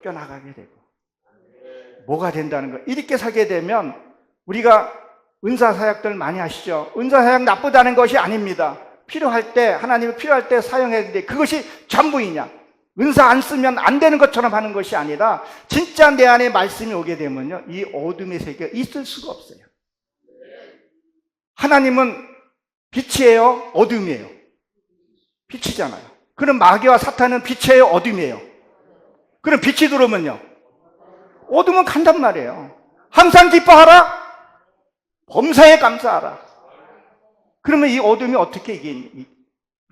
껴나가게 되고. 뭐가 된다는 거. 이렇게 살게 되면 우리가 은사사역들 많이 하시죠. 은사사역 나쁘다는 것이 아닙니다. 필요할 때, 하나님이 필요할 때 사용해야 되는데 그것이 전부이냐? 은사 안 쓰면 안 되는 것처럼 하는 것이 아니라 진짜 내 안에 말씀이 오게 되면요, 이 어둠의 세계가 있을 수가 없어요. 하나님은 빛이에요? 어둠이에요? 빛이잖아요. 그럼 마귀와 사탄은 빛이에요? 어둠이에요? 그럼 빛이 들어오면요, 어둠은 간단 말이에요. 항상 기뻐하라, 범사에 감사하라. 그러면 이 어둠이 어떻게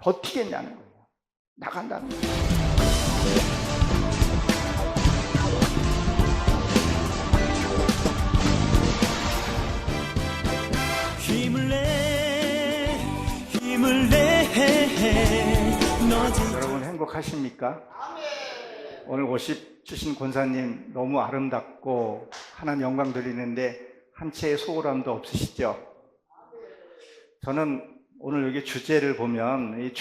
버티겠냐는 거예요. 나간다는 거예요. 힘을 내 여러분 행복하십니까? 오늘 오십주신 권사님 너무 아름답고 하나님 영광 드리는데 한 채의 소홀함도 없으시죠? 저는 오늘 여기 주제를 보면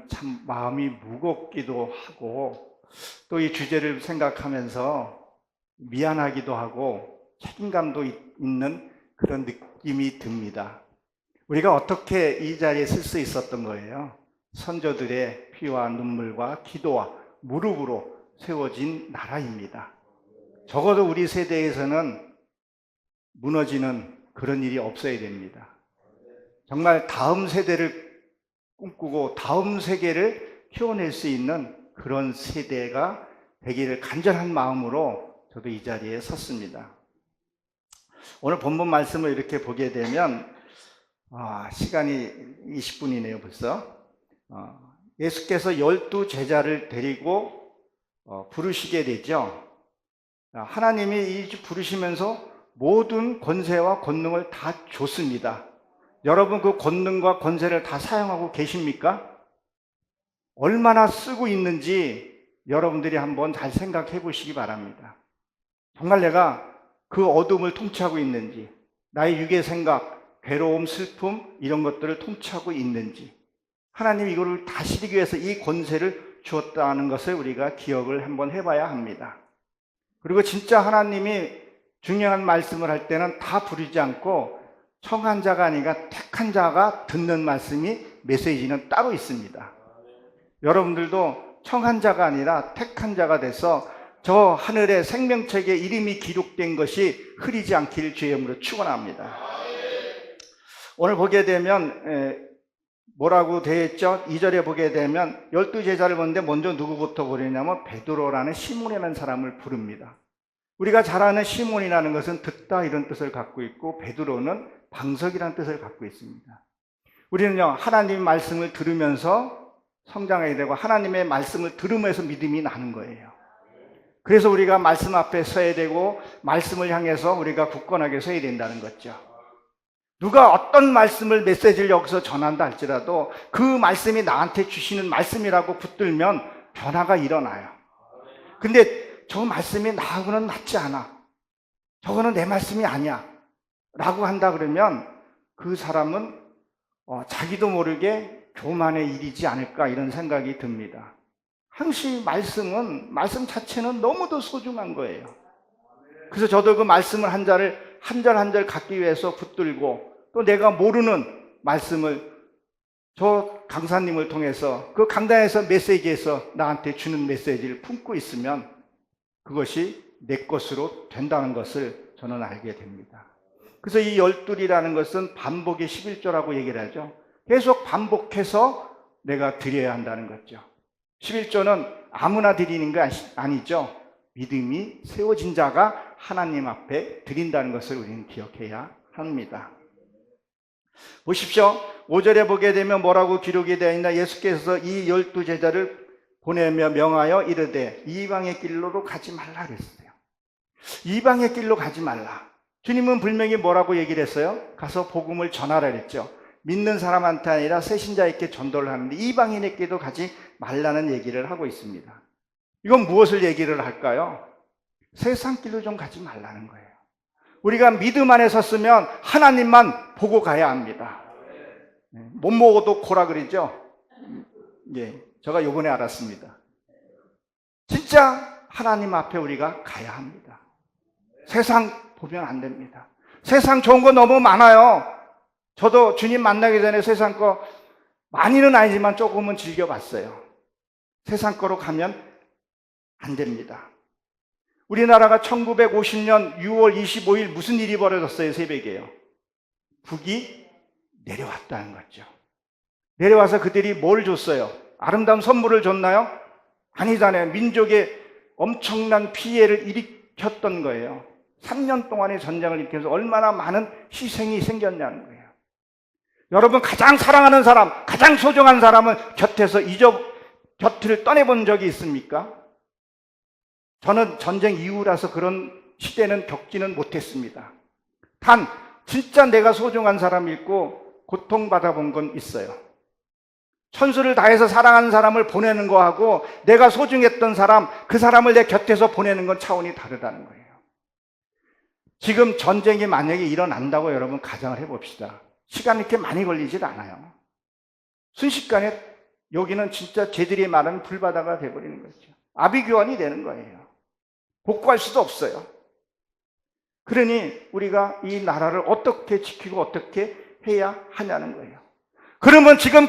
참 마음이 무겁기도 하고 또 이 주제를 생각하면서 미안하기도 하고 책임감도 있는 그런 느낌이 듭니다. 우리가 어떻게 이 자리에 쓸 수 있었던 거예요? 선조들의 피와 눈물과 기도와 무릎으로 세워진 나라입니다. 적어도 우리 세대에서는 무너지는 그런 일이 없어야 됩니다. 정말 다음 세대를 꿈꾸고 다음 세계를 키워낼 수 있는 그런 세대가 되기를 간절한 마음으로 저도 이 자리에 섰습니다. 오늘 본문 말씀을 이렇게 보게 되면 시간이 20분이네요 벌써. 예수께서 12 제자를 데리고 부르시게 되죠. 하나님이 부르시면서 모든 권세와 권능을 다 줬습니다. 여러분 그 권능과 권세를 다 사용하고 계십니까? 얼마나 쓰고 있는지 여러분들이 한번 잘 생각해 보시기 바랍니다. 정말 내가 그 어둠을 통치하고 있는지, 나의 육의 생각, 괴로움, 슬픔 이런 것들을 통치하고 있는지, 하나님이 이거를 다스리기 위해서 이 권세를 주었다는 것을 우리가 기억을 한번 해봐야 합니다. 그리고 진짜 하나님이 중요한 말씀을 할 때는 다 부르지 않고 청한 자가 아니라 택한 자가 듣는 말씀이 메시지는 따로 있습니다. 여러분들도 청한 자가 아니라 택한 자가 돼서 저 하늘의 생명책에 이름이 기록된 것이 흐리지 않기를 주의 이름으로 축원합니다. 오늘 보게 되면 뭐라고 되어 있죠? 2절에 보게 되면 12 제자를 보는데 먼저 누구부터 부르냐면 베드로라는 시몬이라는 사람을 부릅니다. 우리가 잘 아는 시몬이라는 것은 듣다 이런 뜻을 갖고 있고 베드로는 방석이라는 뜻을 갖고 있습니다. 우리는요, 하나님의 말씀을 들으면서 성장하게 되고 하나님의 말씀을 들으면서 믿음이 나는 거예요. 그래서 우리가 말씀 앞에 서야 되고 말씀을 향해서 우리가 굳건하게 서야 된다는 거죠. 누가 어떤 말씀을 메시지를 여기서 전한다 할지라도 그 말씀이 나한테 주시는 말씀이라고 붙들면 변화가 일어나요. 근데 저 말씀이 나하고는 맞지 않아, 저거는 내 말씀이 아니야 라고 한다 그러면 그 사람은 자기도 모르게 교만의 일이지 않을까 이런 생각이 듭니다. 항시 말씀 자체는 너무도 소중한 거예요. 그래서 저도 그 말씀을 한 절 한 절 갖기 위해서 붙들고 또 내가 모르는 말씀을 저 강사님을 통해서 그 강단에서 메시지에서 나한테 주는 메시지를 품고 있으면 그것이 내 것으로 된다는 것을 저는 알게 됩니다. 그래서 이 12이라는 것은 반복의 11조라고 얘기를 하죠. 계속 반복해서 내가 드려야 한다는 거죠. 11조는 아무나 드리는 게 아니죠. 믿음이 세워진 자가 하나님 앞에 드린다는 것을 우리는 기억해야 합니다. 보십시오. 5절에 보게 되면 뭐라고 기록이 되어 있나? 예수께서 이 12 제자를 보내며 명하여 이르되 이방의 길로로 가지 말라 그랬어요. 이방의 길로 가지 말라. 주님은 분명히 뭐라고 얘기를 했어요? 가서 복음을 전하라 그랬죠. 믿는 사람한테 아니라 새신자에게 전도를 하는데 이방인에게도 가지 말라는 얘기를 하고 있습니다. 이건 무엇을 얘기를 할까요? 세상 길로 좀 가지 말라는 거예요. 우리가 믿음 안에 섰으면 하나님만 보고 가야 합니다. 못 먹어도 고라 그러죠? 예, 제가 요번에 알았습니다. 진짜 하나님 앞에 우리가 가야 합니다. 세상 보면 안 됩니다. 세상 좋은 거 너무 많아요. 저도 주님 만나기 전에 세상 거 많이는 아니지만 조금은 즐겨봤어요. 세상 거로 가면 안 됩니다. 우리나라가 1950년 6월 25일 무슨 일이 벌어졌어요? 새벽에요. 북이 내려왔다는 거죠. 내려와서 그들이 뭘 줬어요? 아름다운 선물을 줬나요? 아니잖아요. 민족의 엄청난 피해를 일으켰던 거예요. 3년 동안의 전쟁을 일으켜서 얼마나 많은 희생이 생겼냐는 거예요. 여러분, 가장 사랑하는 사람, 가장 소중한 사람은 곁에서 곁을 떠내본 적이 있습니까? 저는 전쟁 이후라서 그런 시대는 겪지는 못했습니다. 단 진짜 내가 소중한 사람 있고 고통받아 본 건 있어요. 천수를 다해서 사랑하는 사람을 보내는 거하고 내가 소중했던 사람, 그 사람을 내 곁에서 보내는 건 차원이 다르다는 거예요. 지금 전쟁이 만약에 일어난다고 여러분 가정을 해봅시다. 시간이 이렇게 많이 걸리질 않아요. 순식간에 여기는 진짜 쟤들이 말하는 불바다가 돼버리는 거죠. 아비규환이 되는 거예요. 복구할 수도 없어요. 그러니 우리가 이 나라를 어떻게 지키고 어떻게 해야 하냐는 거예요. 그러면 지금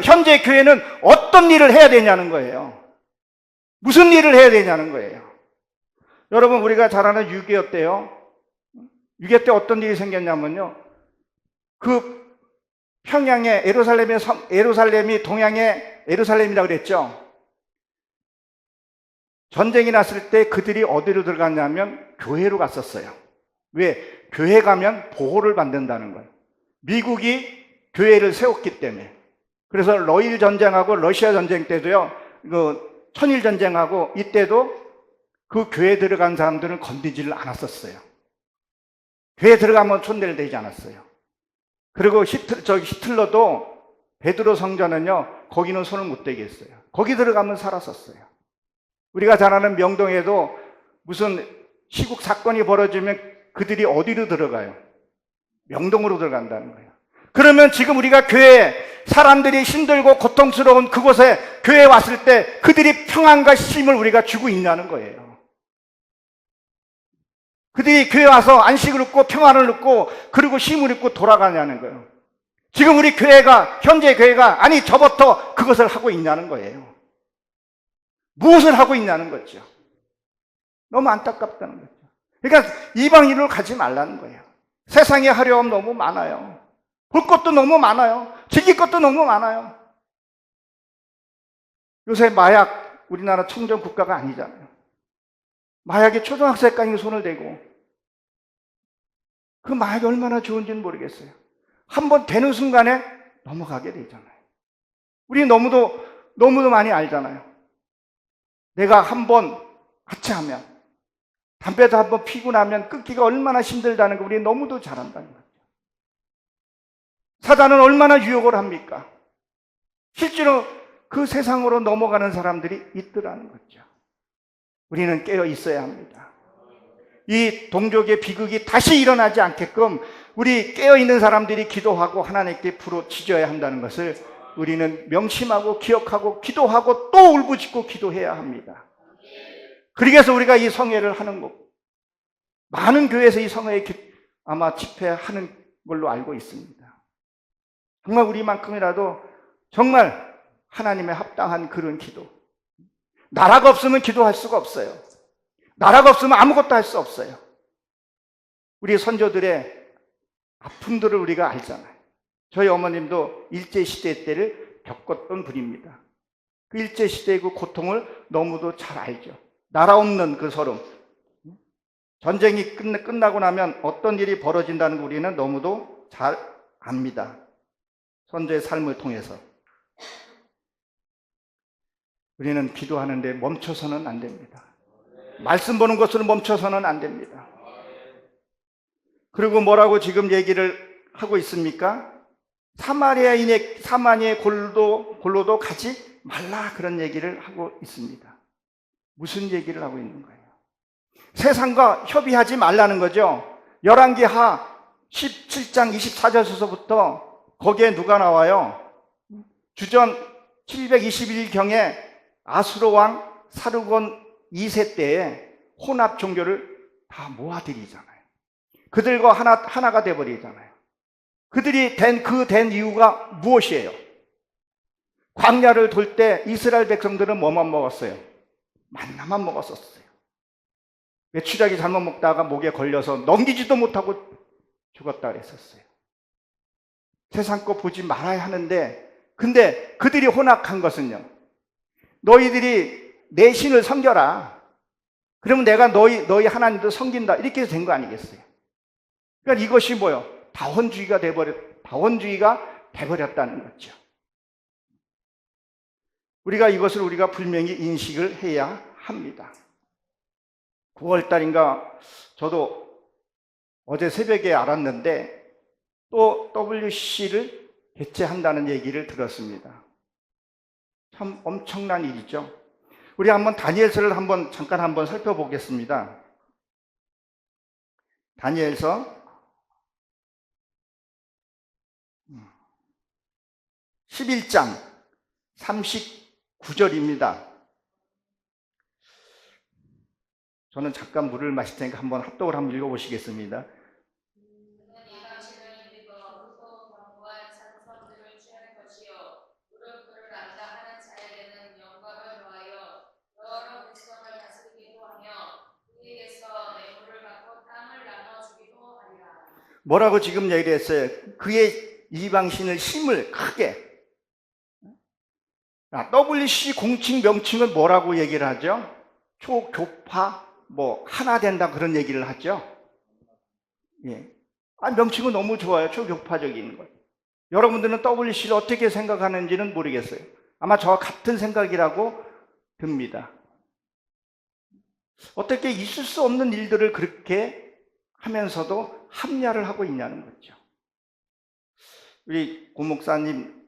현재 교회는 어떤 일을 해야 되냐는 거예요. 무슨 일을 해야 되냐는 거예요. 여러분, 우리가 잘 아는 6.25 때요. 6.25 때 어떤 일이 생겼냐면요. 그 평양의 예루살렘이 동양의 예루살렘이라고 그랬죠. 전쟁이 났을 때 그들이 어디로 들어갔냐면 교회로 갔었어요. 왜? 교회 가면 보호를 받는다는 거예요. 미국이 교회를 세웠기 때문에. 그래서 러일 전쟁하고 러시아 전쟁 때도요, 그 천일 전쟁하고 이때도 그 교회 들어간 사람들은 건드지를 않았었어요. 교회 들어가면 촌대를 대지 않았어요. 그리고 히틀러도 베드로 성전은요, 거기는 손을 못 대게 했어요. 거기 들어가면 살았었어요. 우리가 잘 아는 명동에도 무슨 시국 사건이 벌어지면 그들이 어디로 들어가요? 명동으로 들어간다는 거예요. 그러면 지금 우리가 교회에 사람들이 힘들고 고통스러운 그곳에 교회에 왔을 때 그들이 평안과 쉼을 우리가 주고 있냐는 거예요. 그들이 교회에 와서 안식을 얻고 평안을 얻고 그리고 쉼을 얻고 돌아가냐는 거예요. 지금 우리 교회가, 현재 교회가 아니 저부터 그것을 하고 있냐는 거예요. 무엇을 하고 있냐는 거죠. 너무 안타깝다는 거죠. 그러니까 이방인으로 가지 말라는 거예요. 세상에 하려면 너무 많아요. 볼 것도 너무 많아요. 즐길 것도 너무 많아요. 요새 마약, 우리나라 청정 국가가 아니잖아요. 마약에 초등학생까지 손을 대고 그 마약이 얼마나 좋은지는 모르겠어요. 한번 되는 순간에 넘어가게 되잖아요. 우리 너무도 많이 알잖아요. 내가 한번 하차하면, 담배도 한번 피고 나면 끊기가 얼마나 힘들다는 거 우리 너무도 잘 안다는 거죠. 사단은 얼마나 유혹을 합니까? 실제로 그 세상으로 넘어가는 사람들이 있더라는 거죠. 우리는 깨어 있어야 합니다. 이 동족의 비극이 다시 일어나지 않게끔 우리 깨어 있는 사람들이 기도하고 하나님께 부르짖어야 한다는 것을 우리는 명심하고 기억하고 기도하고 또 울부짖고 기도해야 합니다. 그래서 우리가 이 성회를 하는 거, 많은 교회에서 이 성회에 아마 집회하는 걸로 알고 있습니다. 정말 우리만큼이라도 정말 하나님의 합당한 그런 기도. 나라가 없으면 기도할 수가 없어요. 나라가 없으면 아무것도 할 수 없어요. 우리 선조들의 아픔들을 우리가 알잖아요. 저희 어머님도 일제시대 때를 겪었던 분입니다. 그 일제시대의 그 고통을 너무도 잘 알죠. 나라 없는 그 서름. 전쟁이 끝나고 나면 어떤 일이 벌어진다는 거 우리는 너무도 잘 압니다. 선조의 삶을 통해서. 우리는 기도하는데 멈춰서는 안 됩니다. 말씀 보는 것을 멈춰서는 안 됩니다. 그리고 뭐라고 지금 얘기를 하고 있습니까? 사마리아의 골로도 가지 말라, 그런 얘기를 하고 있습니다. 무슨 얘기를 하고 있는 거예요? 세상과 협의하지 말라는 거죠. 열왕기하 17장 24절서부터 거기에 누가 나와요? 주전 721경에 아수르 왕 사르곤 2세 때에 혼합 종교를 다 모아들이잖아요. 그들과 하나가 돼버리잖아요. 그들이 된 이유가 무엇이에요? 광야를 돌 때 이스라엘 백성들은 뭐만 먹었어요? 만나만 먹었었어요. 메추라기 잘못 먹다가 목에 걸려서 넘기지도 못하고 죽었다 그랬었어요. 세상 거 보지 말아야 하는데, 근데 그들이 혼합한 것은요, 너희들이 내 신을 섬겨라. 그러면 내가 너희 하나님도 섬긴다. 이렇게 해서 된 거 아니겠어요? 그러니까 이것이 뭐요? 다원주의가 돼버렸다는 거죠. 이것을 우리가 분명히 인식을 해야 합니다. 9월달인가 저도 어제 새벽에 알았는데 또 WC를 개최한다는 얘기를 들었습니다. 참 엄청난 일이죠. 우리 한번 다니엘서를 잠깐 한번 살펴보겠습니다. 다니엘서 11장 39절입니다. 저는 잠깐 물을 마실 테니까 합독을 한번 읽어보시겠습니다. 뭐라고 지금 얘기를 했어요? 그의 이방신을 힘을 크게. WC 공칭 명칭은 뭐라고 얘기를 하죠? 초교파, 하나 된다 그런 얘기를 하죠. 예. 명칭은 너무 좋아요. 초교파적인 것. 여러분들은 WC를 어떻게 생각하는지는 모르겠어요. 아마 저와 같은 생각이라고 듭니다. 어떻게 있을 수 없는 일들을 그렇게 하면서도 합리화를 하고 있냐는 거죠. 우리 고 목사님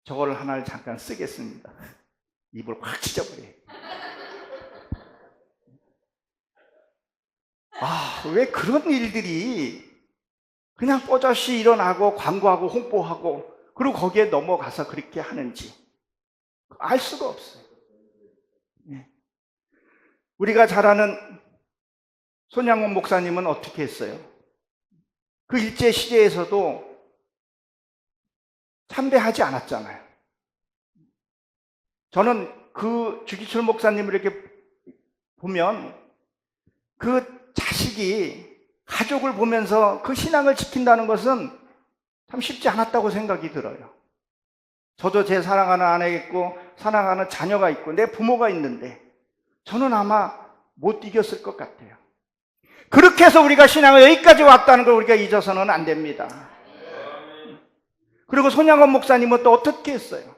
저거를 하나를 잠깐 쓰겠습니다. 입을 확 찢어버려요. 왜 그런 일들이 그냥 뽀젓이 일어나고 광고하고 홍보하고 그리고 거기에 넘어가서 그렇게 하는지 알 수가 없어요. 우리가 잘 아는 손양원 목사님은 어떻게 했어요? 그 일제 시대에서도 참배하지 않았잖아요. 저는 그 주기철 목사님을 이렇게 보면 그 자식이 가족을 보면서 그 신앙을 지킨다는 것은 참 쉽지 않았다고 생각이 들어요. 저도 제 사랑하는 아내가 있고 사랑하는 자녀가 있고 내 부모가 있는데 저는 아마 못 이겼을 것 같아요. 그렇게 해서 우리가 신앙을 여기까지 왔다는 걸 우리가 잊어서는 안 됩니다. 그리고 손양원 목사님은 또 어떻게 했어요?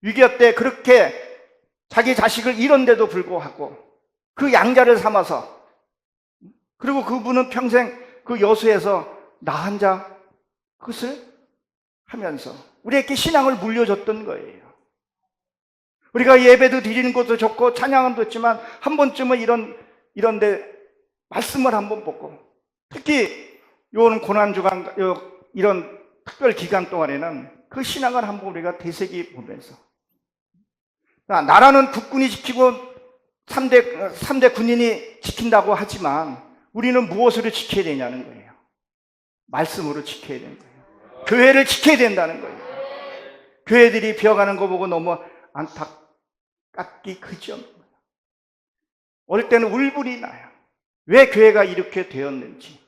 6.25 때 그렇게 자기 자식을 잃은데도 불구하고 그 양자를 삼아서, 그리고 그분은 평생 그 여수에서 나 한자 그것을 하면서 우리에게 신앙을 물려줬던 거예요. 우리가 예배도 드리는 것도 좋고 찬양은 좋지만 한 번쯤은 이런데 말씀을 한번 보고, 특히 요는 고난주간 이런 특별 기간 동안에는 그 신앙을 한번 우리가 되새기 보면서, 나라는 국군이 지키고 3대 군인이 지킨다고 하지만 우리는 무엇으로 지켜야 되냐는 거예요. 말씀으로 지켜야 되는 거예요. 교회를 지켜야 된다는 거예요. 교회들이 비어가는 거 보고 너무 안타깝기 그지없는 거예요. 어릴 때는 울분이 나요. 왜 교회가 이렇게 되었는지.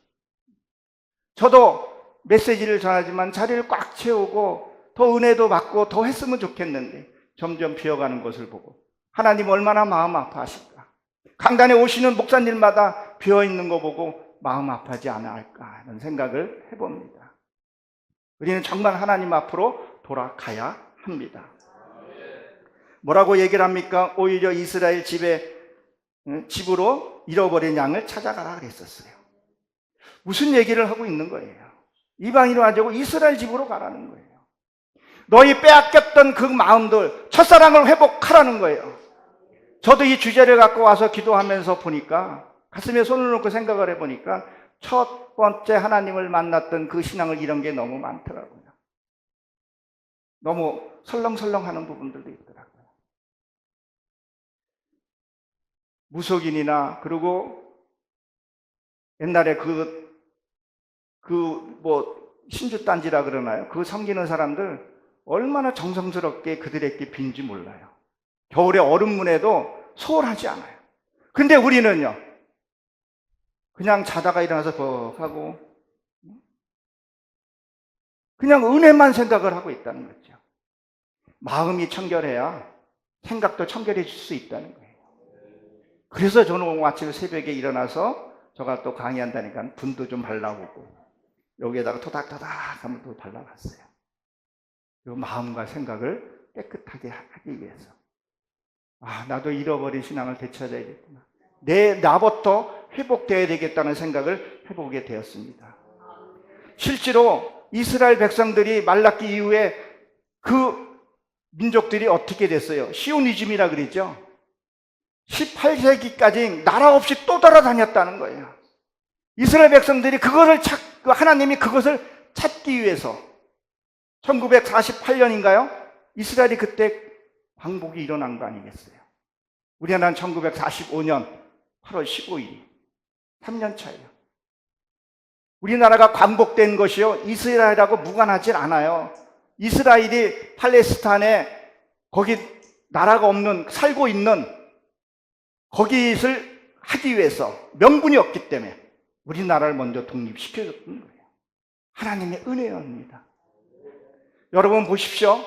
저도 메시지를 전하지만 자리를 꽉 채우고 더 은혜도 받고 더 했으면 좋겠는데 점점 비어가는 것을 보고 하나님 얼마나 마음 아파하실까. 강단에 오시는 목사님마다 비어있는 거 보고 마음 아파하지 않을까 하는 생각을 해봅니다. 우리는 정말 하나님 앞으로 돌아가야 합니다. 뭐라고 얘기를 합니까? 오히려 이스라엘 집으로 잃어버린 양을 찾아가라 그랬었어요. 무슨 얘기를 하고 있는 거예요? 이방인으로 하자고 이스라엘 집으로 가라는 거예요. 너희 빼앗겼던 그 마음들, 첫사랑을 회복하라는 거예요. 저도 이 주제를 갖고 와서 기도하면서 보니까, 가슴에 손을 놓고 생각을 해보니까 첫 번째 하나님을 만났던 그 신앙을 잃은 게 너무 많더라고요. 너무 설렁설렁하는 부분들도 있더라고요. 무속인이나, 그리고 옛날에 신주단지라 그러나요? 그 섬기는 사람들 얼마나 정성스럽게 그들에게 빈지 몰라요. 겨울에 얼음문에도 소홀하지 않아요. 근데 우리는요, 그냥 자다가 일어나서 하고 그냥 은혜만 생각을 하고 있다는 거죠. 마음이 청결해야 생각도 청결해질 수 있다는 거예요. 그래서 저는 오늘 아침 새벽에 일어나서 저가 또 강의한다니까 분도 좀 발라보고 여기에다가 토닥토닥 하면 또 발라봤어요. 이 마음과 생각을 깨끗하게 하기 위해서. 나도 잃어버린 신앙을 되찾아야겠구나. 나부터 회복되어야 되겠다는 생각을 해보게 되었습니다. 실제로 이스라엘 백성들이 말라기 이후에 그 민족들이 어떻게 됐어요? 시오니즘이라 그러죠. 18세기까지 나라 없이 또 돌아다녔다는 거예요. 이스라엘 백성들이 하나님이 그것을 찾기 위해서 1948년인가요? 이스라엘이 그때 광복이 일어난 거 아니겠어요? 우리나라는 1945년 8월 15일, 3년 차예요. 우리나라가 광복된 것이요, 이스라엘하고 무관하지 않아요. 이스라엘이 팔레스타인에 거기 나라가 없는, 살고 있는 거기를 하기 위해서 명분이 없기 때문에 우리나라를 먼저 독립시켜줬던 거예요. 하나님의 은혜입니다. 여러분 보십시오.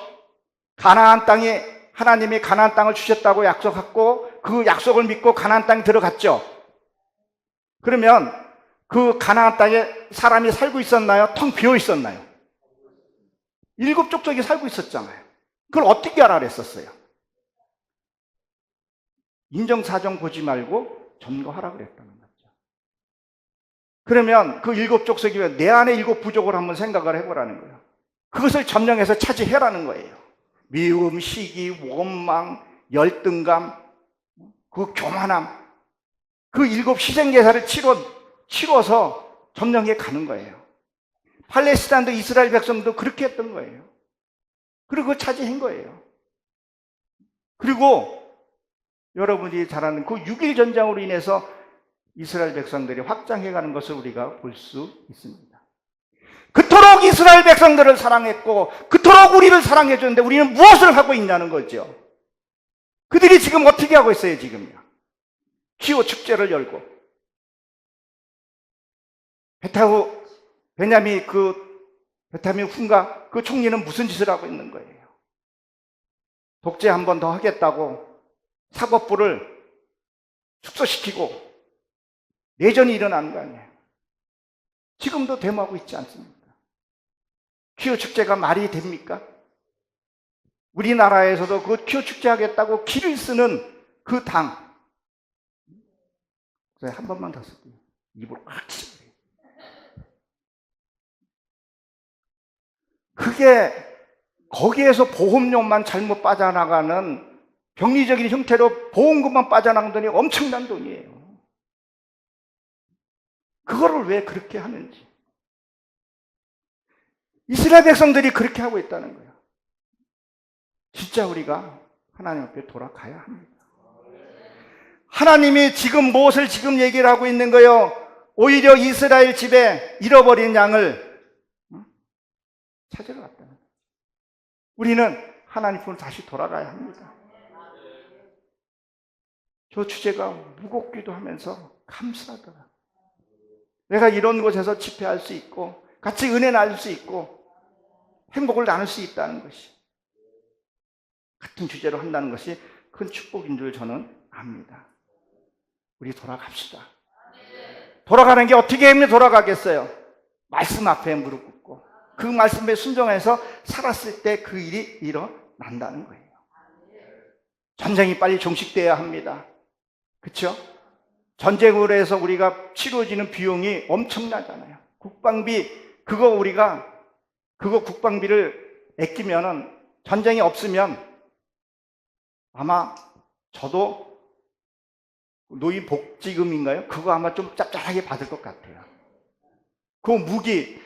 하나님이 가나안 땅을 주셨다고 약속했고 그 약속을 믿고 가나안 땅에 들어갔죠. 그러면 그 가나안 땅에 사람이 살고 있었나요? 텅 비어 있었나요? 7 족속이 살고 있었잖아요. 그걸 어떻게 알아 그랬었어요? 인정사정 보지 말고 점거하라 그랬다는 거죠. 그러면 그 7 족속이면 내 안에 7 부족을 한번 생각을 해보라는 거예요. 그것을 점령해서 차지해라는 거예요. 미움, 시기, 원망, 열등감, 그 교만함, 그 7 희생제사를 치러서 점령해 가는 거예요. 팔레스타인도 이스라엘 백성도 그렇게 했던 거예요. 그리고 그걸 차지한 거예요. 그리고 여러분이 잘 아는 그 6.1 전쟁으로 인해서 이스라엘 백성들이 확장해가는 것을 우리가 볼 수 있습니다. 그토록 이스라엘 백성들을 사랑했고 그토록 우리를 사랑해 줬는데 우리는 무엇을 하고 있냐는 거죠. 그들이 지금 어떻게 하고 있어요? 지금요, 기호 축제를 열고 베냐민 훈가 그 총리는 무슨 짓을 하고 있는 거예요? 독재 한 번 더 하겠다고 사법부를 축소시키고 내전이 일어난 거 아니에요. 지금도 데모하고 있지 않습니까? 기호 축제가 말이 됩니까? 우리나라에서도 그 기호 축제 하겠다고 길을 쓰는 그 당, 한 번만 더 쓸게요. 입으로 확 치죠. 그게 거기에서 보험료만 잘못 빠져나가는 병리적인 형태로 보험금만 빠져나간 돈이 엄청난 돈이에요. 그거를 왜 그렇게 하는지. 이스라엘 백성들이 그렇게 하고 있다는 거예요. 진짜 우리가 하나님 앞에 돌아가야 합니다. 하나님이 지금 무엇을 지금 얘기를 하고 있는 거예요? 오히려 이스라엘 집에 잃어버린 양을 찾으러 갔다는 거예요. 우리는 하나님 앞으로 다시 돌아가야 합니다. 저 주제가 무겁기도 하면서 감사하더라. 내가 이런 곳에서 집회할 수 있고 같이 은혜 나눌 수 있고 행복을 나눌 수 있다는 것이, 같은 주제로 한다는 것이 큰 축복인 줄 저는 압니다. 우리 돌아갑시다. 돌아가는 게 어떻게 하면 돌아가겠어요? 말씀 앞에 무릎 꿇고 그 말씀에 순종해서 살았을 때 그 일이 일어난다는 거예요. 전쟁이 빨리 종식돼야 합니다. 그렇죠? 전쟁으로 해서 우리가 치러지는 비용이 엄청나잖아요. 국방비, 국방비를 아끼면은, 전쟁이 없으면 아마 저도 노인복지금인가요? 그거 아마 좀 짭짤하게 받을 것 같아요. 그 무기,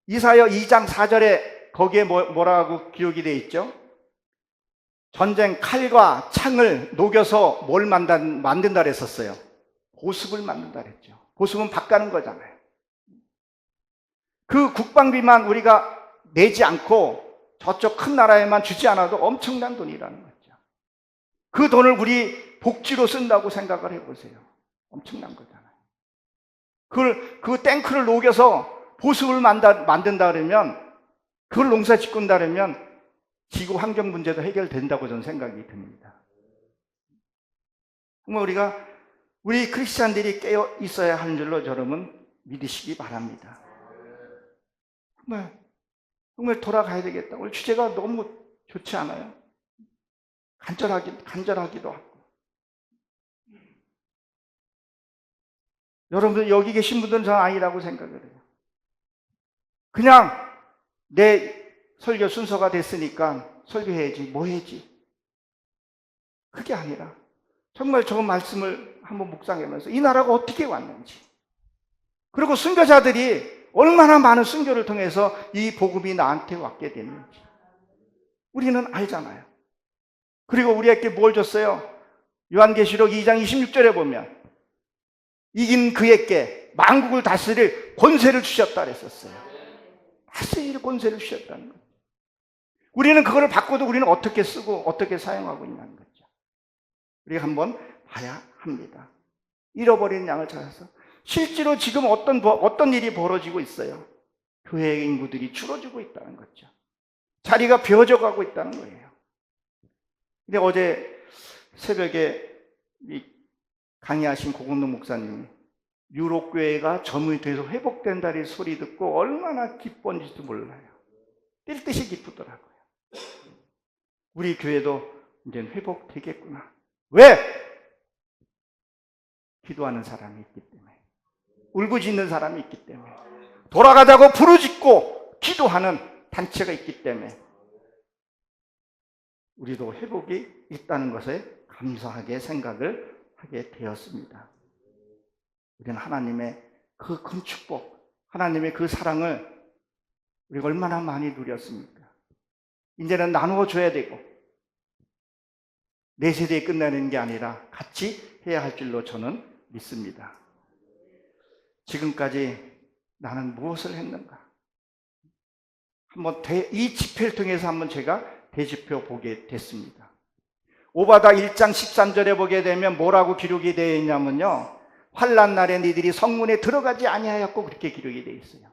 이사야 2장 4절에 거기에 뭐라고 기록이 되어 있죠? 전쟁 칼과 창을 녹여서 뭘 만든다 그랬었어요? 보습을 만든다 그랬죠. 보습은 박 가는 거잖아요. 그 국방비만 우리가 내지 않고 저쪽 큰 나라에만 주지 않아도 엄청난 돈이라는 거죠. 그 돈을 우리 복지로 쓴다고 생각을 해보세요. 엄청난 거잖아요. 그 탱크를 녹여서 보습을 만든다 그러면, 그걸 농사 짓는다 그러면 지구 환경 문제도 해결된다고 저는 생각이 듭니다. 정말 우리 크리스찬들이 깨어 있어야 하는 줄로 여러분 믿으시기 바랍니다. 정말 돌아가야 되겠다. 오늘 주제가 너무 좋지 않아요? 간절하기도 하고. 여러분들 여기 계신 분들은 저는 아니라고 생각을 해요. 그냥 내 설교 순서가 됐으니까 설교해야지, 뭐 해야지. 그게 아니라 정말 저 말씀을 한번 묵상하면서 이 나라가 어떻게 왔는지, 그리고 순교자들이 얼마나 많은 순교를 통해서 이 복음이 나한테 왔게 됐는지 우리는 알잖아요. 그리고 우리에게 뭘 줬어요? 요한계시록 2장 26절에 보면 이긴 그에게 만국을 다스릴 권세를 주셨다 그랬었어요. 다스릴 권세를 주셨다는 거예요. 우리는 그거를 받고도 우리는 어떻게 쓰고 어떻게 사용하고 있는 거죠. 우리가 한번 봐야 합니다. 잃어버린 양을 찾아서. 실제로 지금 어떤 일이 벌어지고 있어요? 교회 인구들이 줄어들고 있다는 거죠. 자리가 비어져 가고 있다는 거예요. 근데 어제 새벽에 강의하신 고건도 목사님이 유럽교회가 점유돼서 회복된다는 소리 듣고 얼마나 기뻤는지도 몰라요. 뛸 듯이 기쁘더라고요. 우리 교회도 이제 회복되겠구나. 왜? 기도하는 사람이 있기 때문에, 울부짖는 사람이 있기 때문에, 돌아가자고 부르짖고 기도하는 단체가 있기 때문에 우리도 회복이 있다는 것에 감사하게 생각을 하게 되었습니다. 우리는 하나님의 그 큰 축복, 하나님의 그 사랑을 우리가 얼마나 많이 누렸습니까? 이제는 나누어 줘야 되고 내 세대에 끝나는 게 아니라 같이 해야 할 줄로 저는 믿습니다. 지금까지 나는 무엇을 했는가? 한번 이 집회를 통해서 한번 제가 되짚어 보게 됐습니다. 오바다 1장 13절에 보게 되면 뭐라고 기록이 되어 있냐면요, 환난 날에 너희들이 성문에 들어가지 아니하였고, 그렇게 기록이 되어 있어요.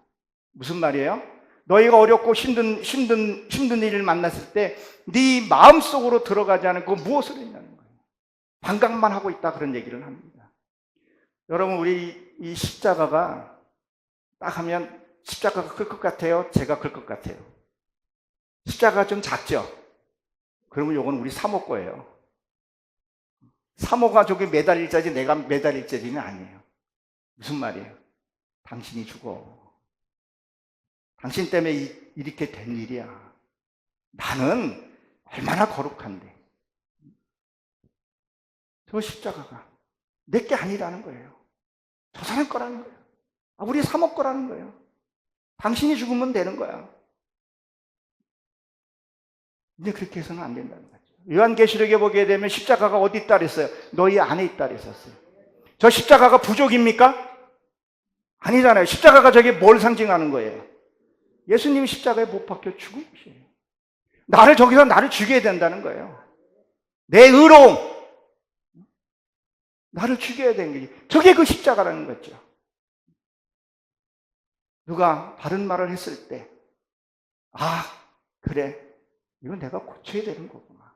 무슨 말이에요? 너희가 어렵고 힘든 일을 만났을 때 네 마음속으로 들어가지 않고 무엇을 했냐는 거예요. 반각만 하고 있다, 그런 얘기를 합니다. 여러분, 우리 이 십자가가 딱 하면 십자가가 클 것 같아요? 제가 클 것 같아요? 십자가가 좀 작죠? 그러면 이건 우리 사모 거예요. 사모가 저기 매달릴 자지 내가 매달릴 자리는 아니에요. 무슨 말이에요? 당신이 죽어. 당신 때문에 이렇게 된 일이야. 나는 얼마나 거룩한데. 저 십자가가 내게 아니라는 거예요. 저 사람 거라는 거예요. 우리 사모 거라는 거예요. 당신이 죽으면 되는 거야. 근데 그렇게 해서는 안 된다는 거죠. 요한계시록에 보게 되면 십자가가 어디 있다 그랬어요? 너희 안에 있다 그랬었어요. 저 십자가가 부족입니까? 아니잖아요. 십자가가 저게 뭘 상징하는 거예요? 예수님이 십자가에 못 박혀 죽은 것이에요. 저기서 나를 죽여야 된다는 거예요. 내 의로움, 나를 죽여야 되는 거지. 저게 그 십자가라는 거죠. 누가 바른 말을 했을 때, 그래, 이건 내가 고쳐야 되는 거구나.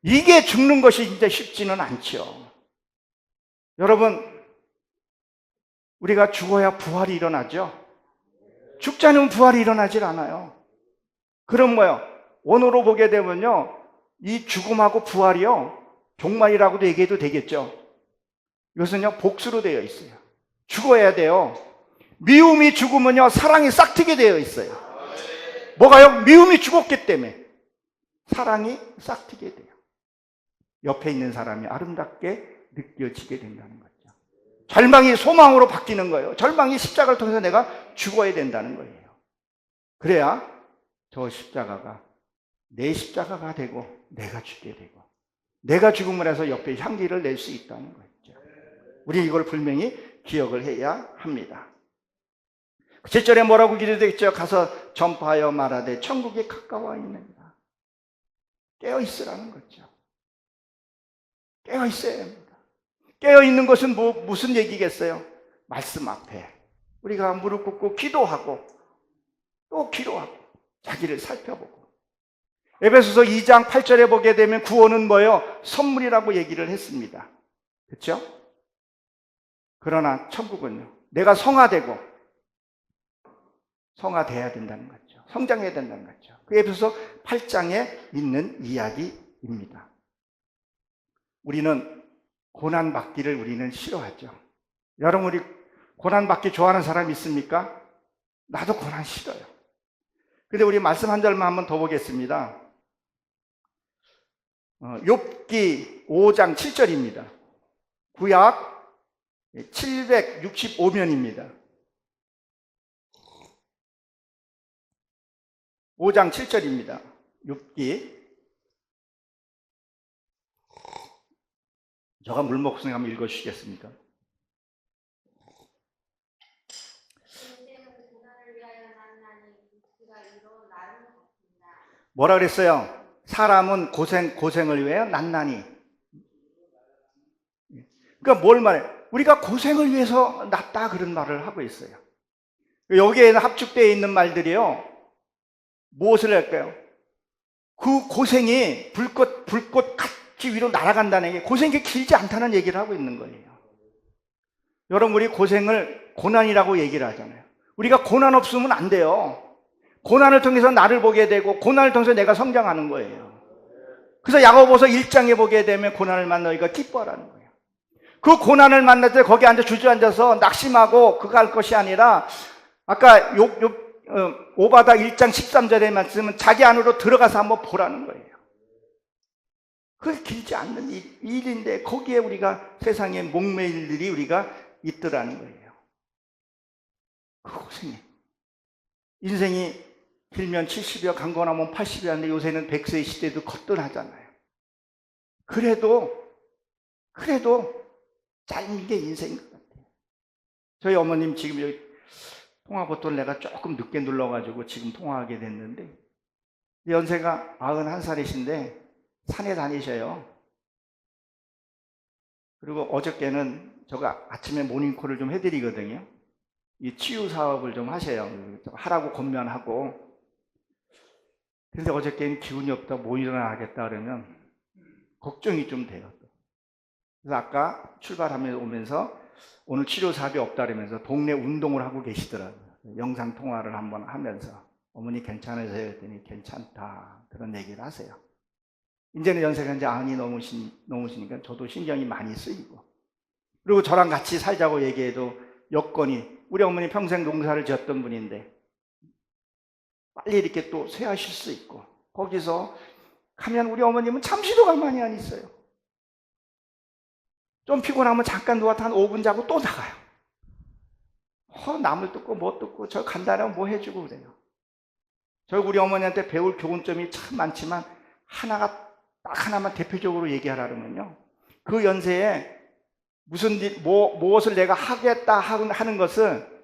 이게 죽는 것이 진짜 쉽지는 않죠. 여러분, 우리가 죽어야 부활이 일어나죠. 죽지 않으면 부활이 일어나질 않아요. 그럼 뭐요? 원어로 보게 되면요, 이 죽음하고 부활이요, 종말이라고도 얘기해도 되겠죠. 이것은요, 복수로 되어 있어요. 죽어야 돼요. 미움이 죽으면요, 사랑이 싹트게 되어 있어요. 뭐가요? 미움이 죽었기 때문에 사랑이 싹트게 돼요. 옆에 있는 사람이 아름답게 느껴지게 된다는 거죠. 절망이 소망으로 바뀌는 거예요. 절망이 십자가를 통해서 내가 죽어야 된다는 거예요. 그래야 저 십자가가 내 십자가가 되고 내가 죽게 되고 내가 죽음을 해서 옆에 향기를 낼 수 있다는 거죠. 우리 이걸 분명히 기억을 해야 합니다. 7절에 뭐라고 기록되어 있죠? 가서 전파하여 말하되 천국이 가까워 있느니라. 깨어 있으라는 거죠. 깨어 있어야 합니다. 깨어 있는 것은 무슨 얘기겠어요? 말씀 앞에 우리가 무릎 꿇고 기도하고 또 기도하고 자기를 살펴보고. 에베소서 2장 8절에 보게 되면 구원은 뭐예요? 선물이라고 얘기를 했습니다. 그렇죠? 그러나 천국은요, 내가 성화되고 성화돼야 된다는 거죠. 성장해야 된다는 거죠. 그 에베소서 8장에 있는 이야기입니다. 우리는 고난받기를 우리는 싫어하죠. 여러분, 우리 고난받기 좋아하는 사람 있습니까? 나도 고난 싫어요. 근데 우리 말씀 한 절만 한번 더 보겠습니다. 욥기 5장 7절입니다. 구약 765면입니다. 5장 7절입니다. 욥기. 저가 물 먹고 한번 읽어주시겠습니까? 뭐라 그랬어요? 사람은 고생을 위하여 낫나니. 그러니까 뭘 말해? 우리가 고생을 위해서 낫다 그런 말을 하고 있어요. 여기에는 합축되어 있는 말들이요, 무엇을 할까요? 그 고생이 불꽃 같이 위로 날아간다는 게 고생이 길지 않다는 얘기를 하고 있는 거예요. 여러분, 우리 고생을 고난이라고 얘기를 하잖아요. 우리가 고난 없으면 안 돼요. 고난을 통해서 나를 보게 되고 고난을 통해서 내가 성장하는 거예요. 그래서 야고보서 1장에 보게 되면 고난을 만나 너희가 기뻐하라는 거예요. 그 고난을 만날 때 거기 앉아 주저앉아서 낙심하고 그거 할 것이 아니라, 아까 오바다 1장 13절의 말씀은 자기 안으로 들어가서 한번 보라는 거예요. 그게 길지 않는 일인데 거기에 우리가 세상의 목매일 일이 우리가 있더라는 거예요. 그 고생이. 인생이 길면 70여, 강건하면 80여 하는데 요새는 100세 시대도 거뜬하잖아요. 그래도 짧은 게 인생인 것 같아요. 저희 어머님 지금 여기 통화 버튼을 내가 조금 늦게 눌러가지고 지금 통화하게 됐는데, 연세가 91살이신데 산에 다니셔요. 그리고 어저께는 제가 아침에 모닝콜을 좀 해드리거든요. 이 치유 사업을 좀 하셔요. 하라고 권면하고. 근데 어저께는 기운이 없다, 못 일어나겠다 그러면 걱정이 좀 돼요. 그래서 아까 오면서 오늘 치료 사업이 없다 그러면서 동네 운동을 하고 계시더라고요. 영상 통화를 한번 하면서 어머니 괜찮으세요? 했더니 괜찮다, 그런 얘기를 하세요. 이제는 연세가 이제 90이 넘으시니까 저도 신경이 많이 쓰이고, 그리고 저랑 같이 살자고 얘기해도 여건이, 우리 어머니 평생 농사를 지었던 분인데 빨리 이렇게 또 쇠하실 수 있고, 거기서 가면 우리 어머님은 잠시도 가만히 안 있어요. 좀 피곤하면 잠깐 누워서 한 5분 자고 또 나가요. 남을 뜯고 뭐 뜯고, 저 간다라면 뭐 해주고 그래요. 저 우리 어머니한테 배울 교훈점이 참 많지만 딱 하나만 대표적으로 얘기하라면요, 그 연세에 무엇을 내가 하겠다 하는 것을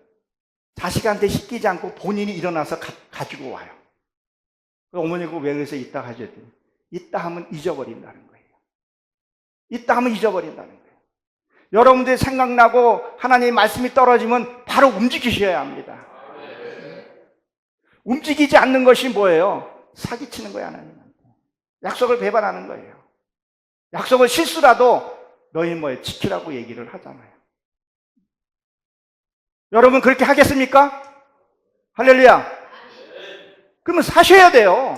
자식한테 시키지 않고 본인이 일어나서 가지고 와요. 어머니 그거 왜 그래서 이따 가져왔더니, 이따 하면 잊어버린다는 거예요. 이따 하면 잊어버린다는 거예요. 여러분들이 생각나고 하나님의 말씀이 떨어지면 바로 움직이셔야 합니다. 움직이지 않는 것이 뭐예요? 사기치는 거예요, 하나님한테. 약속을 배반하는 거예요. 약속을 실수라도 너희 뭐예요? 지키라고 얘기를 하잖아요. 여러분 그렇게 하겠습니까? 할렐루야. 그러면 사셔야 돼요.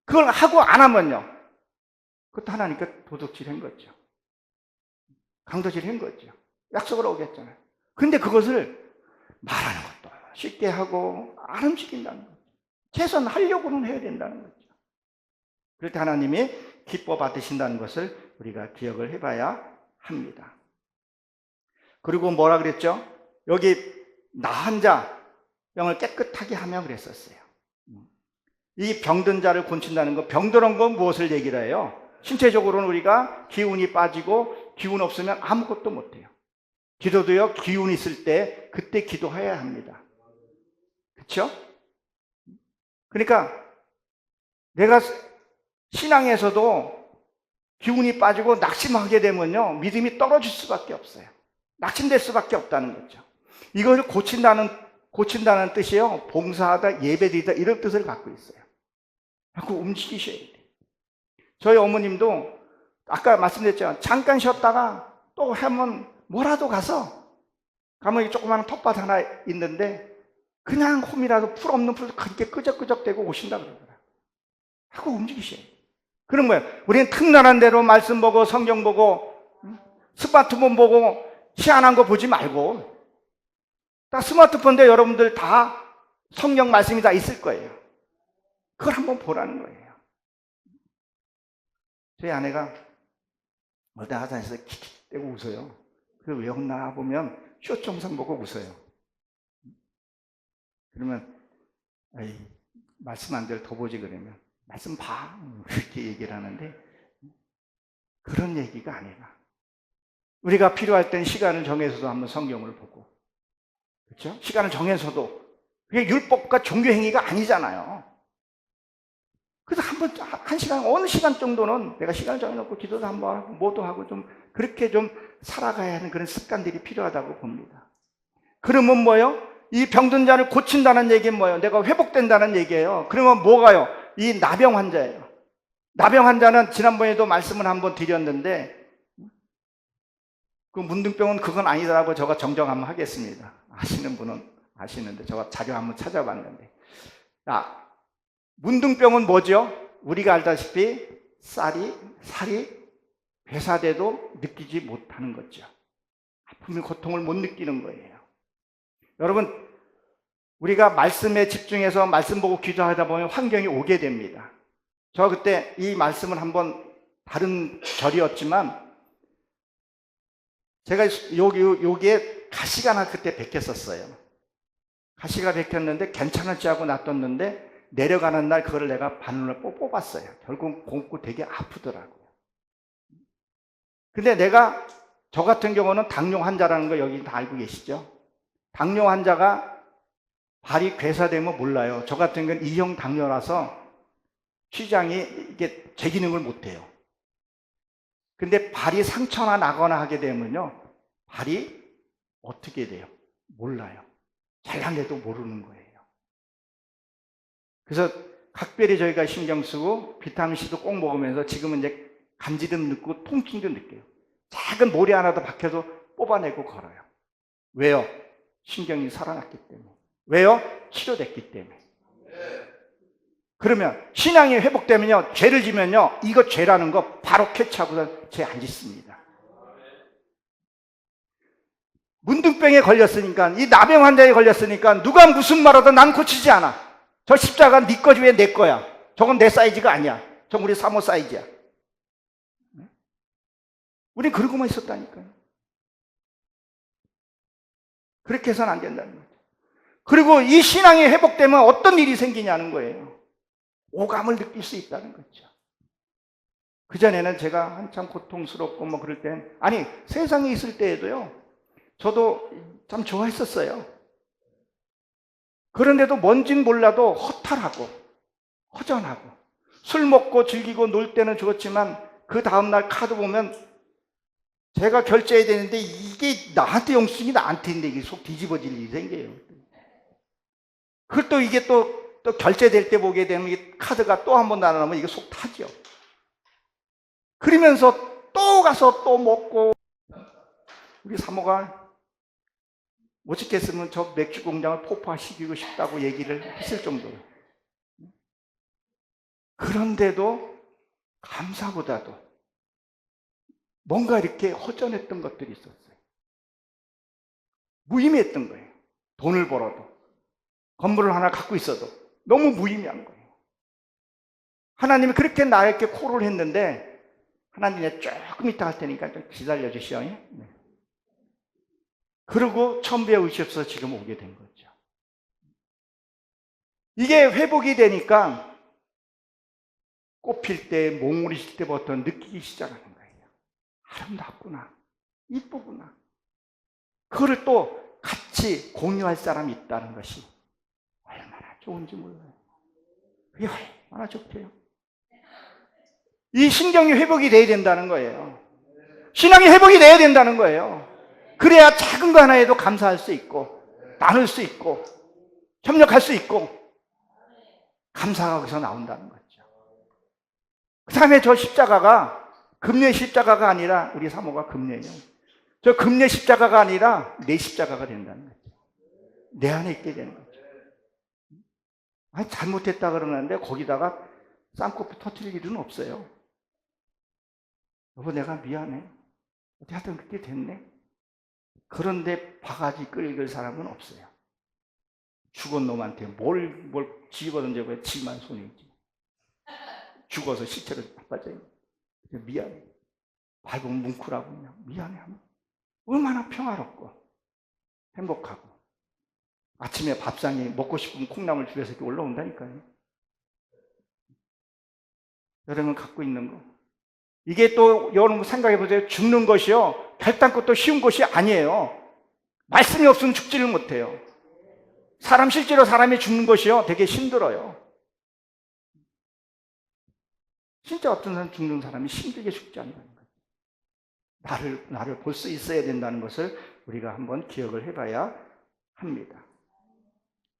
그걸 하고 안 하면요, 그것도 하나님께 도둑질한 거죠. 강도질한 거죠. 약속을 어겼잖아요. 근데 그것을 말하는 것도 쉽게 하고 안 움직인다는 거죠. 최소한 하려고는 해야 된다는 거죠. 그럴 때 하나님이 기뻐 받으신다는 것을 우리가 기억을 해봐야 합니다. 그리고 뭐라 그랬죠? 여기 나한 자 병을 깨끗하게 하며 그랬었어요. 이 병든 자를 고친다는 거, 병들은 건 무엇을 얘기를 해요? 신체적으로는 우리가 기운이 빠지고 기운 없으면 아무것도 못해요. 기도도요, 기운 있을 때 그때 기도해야 합니다. 그렇죠? 그러니까 내가 신앙에서도 기운이 빠지고 낙심하게 되면요, 믿음이 떨어질 수밖에 없어요. 낙심될 수밖에 없다는 거죠. 이것을 고친다는 뜻이요, 봉사하다, 예배드리다 이런 뜻을 갖고 있어요. 자꾸 움직이셔야 돼요. 저희 어머님도 아까 말씀드렸죠. 잠깐 쉬었다가 또 하면 뭐라도 가면 조그마한 텃밭 하나 있는데 그냥 홈이라도 풀 없는 풀도 그렇게 끄적끄적대고 오신다 그러더라고요. 하고 움직이셔야 돼요. 그런 거예요. 우리는 틈나는 대로 말씀 보고 성경 보고 스마트폰 보고 희한한 거 보지 말고, 딱 스마트폰인데 여러분들 다 성경 말씀이 다 있을 거예요. 그걸 한번 보라는 거예요. 저희 아내가 어디 화장실에서 킥킥대고 웃어요. 그걸 왜 혼나 보면 쇼츠 영상 보고 웃어요. 그러면 에이, 말씀 안 될 더 보지 그러면 말씀 봐 이렇게 얘기를 하는데, 그런 얘기가 아니라 우리가 필요할 땐 시간을 정해서도 한번 성경을 보고, 그렇죠? 시간을 정해서도 그게 율법과 종교 행위가 아니잖아요. 그래서 한 시간, 어느 시간 정도는 내가 시간을 정해놓고 기도도 한번 하고 뭐도 하고 좀 그렇게 좀 살아가야 하는 그런 습관들이 필요하다고 봅니다. 그러면 뭐예요? 이 병든 자를 고친다는 얘기는 뭐예요? 내가 회복된다는 얘기예요. 그러면 뭐가요? 이 나병 환자예요. 나병 환자는 지난번에도 말씀을 한번 드렸는데, 그 문둥병은 그건 아니더라고 제가 정정 한번 하겠습니다. 아시는 분은 아시는데 제가 자료 한번 찾아봤는데, 문둥병은 뭐죠? 우리가 알다시피 살이 괴사돼도 느끼지 못하는 거죠. 아픔의 고통을 못 느끼는 거예요. 여러분, 우리가 말씀에 집중해서 말씀 보고 기도하다 보면 환경이 오게 됩니다. 저 그때 이 말씀을 한번 다른 절이었지만 제가 여기에 가시가 하나 그때 베꼈었어요. 가시가 베꼈는데 괜찮을지 하고 놔뒀는데 내려가는 날 그거를 내가 바늘로 뽑았어요. 결국 곰고 되게 아프더라고요. 근데 저 같은 경우는 당뇨 환자라는 거 여기 다 알고 계시죠? 당뇨 환자가 발이 괴사되면 몰라요. 저 같은 경우는 2형 당뇨라서 췌장이 이게 제 기능을 못해요. 근데 발이 상처나 나거나 하게 되면요, 발이 어떻게 돼요? 몰라요. 잘난데도 모르는 거예요. 그래서 각별히 저희가 신경 쓰고 비타민C도 꼭 먹으면서 지금은 이제 간지도 느끼고 통증도 느껴요. 작은 모래 하나도 박혀도 뽑아내고 걸어요. 왜요? 신경이 살아났기 때문에. 왜요? 치료됐기 때문에. 그러면 신앙이 회복되면요, 죄를 지면요, 이거 죄라는 거 바로 캐치하고서 죄 안 짓습니다. 문둥병에 걸렸으니까, 이 나병 환자에 걸렸으니까 누가 무슨 말하든 난 고치지 않아. 저 십자가 네 거지 왜 내 거야? 저건 내 사이즈가 아니야. 저건 우리 사모 사이즈야. 우린 그러고만 있었다니까요. 그렇게 해서는 안 된다는 거죠. 그리고 이 신앙이 회복되면 어떤 일이 생기냐는 거예요. 오감을 느낄 수 있다는 거죠. 그전에는 제가 한참 고통스럽고 뭐 그럴 땐, 아니 세상에 있을 때에도요, 저도 참 좋아했었어요. 그런데도 뭔진 몰라도 허탈하고 허전하고, 술 먹고 즐기고 놀 때는 좋았지만 그 다음날 카드 보면 제가 결제해야 되는데 이게 나한테 영수증이 나한테 있는데 이게 속 뒤집어질 일이 생겨요. 그것도 이게 또 결제될 때 보게 되면 이게 카드가 또 한 번 날아나면 이게 속 타죠. 그러면서 또 가서 또 먹고, 우리 사모가 오죽했으면 저 맥주 공장을 폭파시키고 싶다고 얘기를 했을 정도로. 그런데도 감사보다도 뭔가 이렇게 허전했던 것들이 있었어요. 무의미했던 거예요. 돈을 벌어도, 건물을 하나 갖고 있어도 너무 무의미한 거예요. 하나님이 그렇게 나에게 콜을 했는데, 하나님이 조금 이따 할 테니까 좀 기다려 주시오. 네. 그러고 천부에 의시없어서 지금 오게 된 거죠. 이게 회복이 되니까 꽃필 때, 몽울이 질 때부터 느끼기 시작하는 거예요. 아름답구나, 이쁘구나. 그거를 또 같이 공유할 사람이 있다는 것이 얼마나 좋은지 몰라요. 그게 얼마나 좋게요. 이 신경이 회복이 돼야 된다는 거예요. 신앙이 회복이 돼야 된다는 거예요. 그래야 작은 거 하나에도 감사할 수 있고, 나눌 수 있고, 협력할 수 있고, 감사가 거기서 나온다는 거죠. 그 다음에 저 십자가가 금례 십자가가 아니라, 우리 사모가 금례예요. 저 금례 십자가가 아니라 내 십자가가 된다는 거죠. 내 안에 있게 되는 거죠. 아니, 잘못했다 그러는데 거기다가 쌍꺼풀 터뜨릴 일은 없어요. 여보, 내가 미안해. 어떻게 하여튼 그렇게 됐네. 그런데 바가지 끌 사람은 없어요. 죽은 놈한테 뭘 집어던져봐야 지만 손이지. 죽어서 시체를 바빠져요. 미안해. 밟으면 뭉클하고 그냥 미안해 하면 얼마나 평화롭고 행복하고, 아침에 밥상에 먹고 싶으면 콩나물 집에서 이렇게 올라온다니까요. 여러분 갖고 있는 거. 이게 또 여러분 생각해 보세요. 죽는 것이요, 결단코 또 쉬운 것이 아니에요. 말씀이 없으면 죽지를 못해요. 실제로 사람이 죽는 것이요, 되게 힘들어요. 진짜 어떤 사람 죽는 사람이 힘들게 죽지 않는다는 거예요. 나를 볼 수 있어야 된다는 것을 우리가 한번 기억을 해봐야 합니다.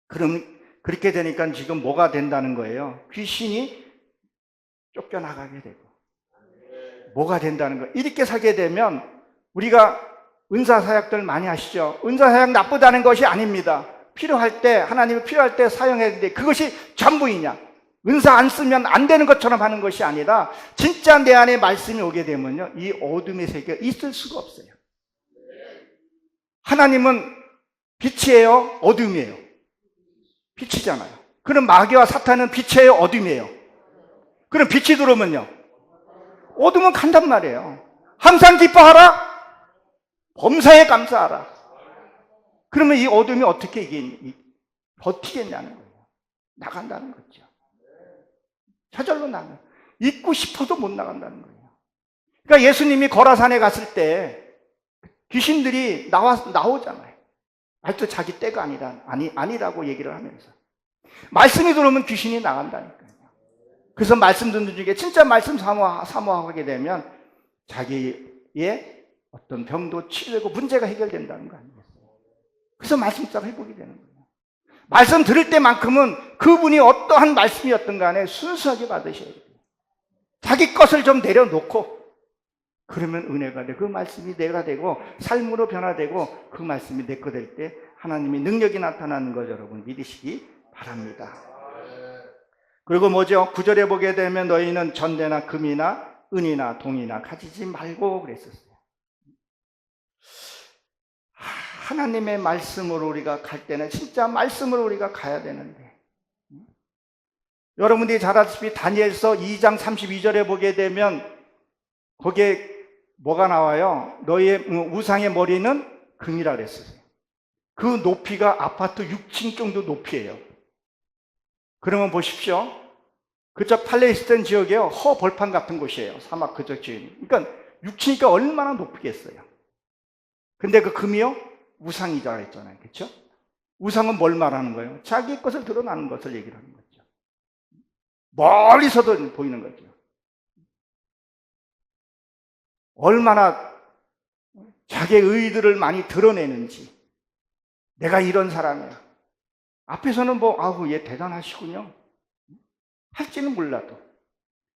그럼 그렇게 되니까 지금 뭐가 된다는 거예요? 귀신이 쫓겨나가게 되고, 뭐가 된다는 거예요? 이렇게 살게 되면, 우리가 은사사역들 많이 하시죠? 은사사역 나쁘다는 것이 아닙니다. 필요할 때, 하나님이 필요할 때 사용해야 되는데, 그것이 전부이냐? 은사 안 쓰면 안 되는 것처럼 하는 것이 아니라, 진짜 내 안에 말씀이 오게 되면요, 이 어둠의 세계가 있을 수가 없어요. 하나님은 빛이에요? 어둠이에요? 빛이잖아요. 그럼 마귀와 사탄은 빛이에요? 어둠이에요? 그럼 빛이 들어오면요, 어둠은 간단 말이에요. 항상 기뻐하라, 범사에 감사하라. 그러면 이 어둠이 어떻게 버티겠냐는 거예요. 나간다는 거죠. 저절로 나가요. 있고 싶어도 못 나간다는 거예요. 그러니까 예수님이 거라산에 갔을 때 귀신들이 나오잖아요. 아직도 자기 때가 아니라고 얘기를 하면서. 말씀이 들어오면 귀신이 나간다니까요. 그래서 말씀 듣는 중에 진짜 말씀 사모하게 되면 자기의 어떤 병도 치료되고 문제가 해결된다는 거 아니겠어요? 그래서 말씀자가 회복이 되는 거예요. 말씀 들을 때만큼은 그분이 어떠한 말씀이었든 간에 순수하게 받으셔야 돼요. 자기 것을 좀 내려놓고, 그러면 은혜가 되고 그 말씀이 내가 되고 삶으로 변화되고 그 말씀이 내 거 될 때 하나님의 능력이 나타나는 거 여러분 믿으시기 바랍니다. 그리고 뭐죠? 9절에 보게 되면 너희는 전대나 금이나 은이나 동이나 가지지 말고 그랬었어요. 하나님의 말씀으로 우리가 갈 때는 진짜 말씀으로 우리가 가야 되는데, 여러분들이 잘 아시다시피 다니엘서 2장 32절에 보게 되면 거기에 뭐가 나와요? 너희의 우상의 머리는 금이라 그랬어요. 그 높이가 아파트 6층 정도 높이에요. 그러면 보십시오. 그쪽 팔레스타인 지역에 허벌판 같은 곳이에요. 사막 그쪽 지역이. 그러니까 6층이니까 얼마나 높겠어요. 근데 그 금이요? 우상이라고 했잖아요. 그렇죠? 우상은 뭘 말하는 거예요? 자기 것을 드러나는 것을 얘기를 하는 거죠. 멀리서도 보이는 거죠. 얼마나 자기의 의의들을 많이 드러내는지. 내가 이런 사람이야. 앞에서는 얘 대단하시군요. 할지는 몰라도.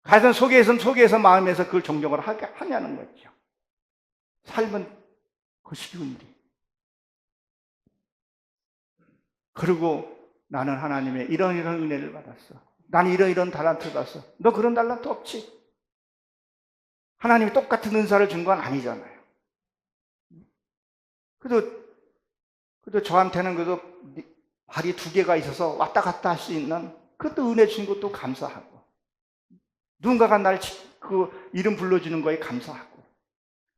가장 속에서 마음에서 그걸 존경을 하냐는 거죠. 삶은 그 쉬운 일이. 그리고 나는 하나님의 이런 은혜를 받았어. 나는 이런 달란트를 받았어. 너 그런 달란트 없지? 하나님이 똑같은 은사를 준 건 아니잖아요. 그래도 저한테는 그래도 발이 2개가 있어서 왔다 갔다 할 수 있는 그것도 은혜 준 것도 감사하고, 누군가가 날 그 이름 불러주는 거에 감사하고,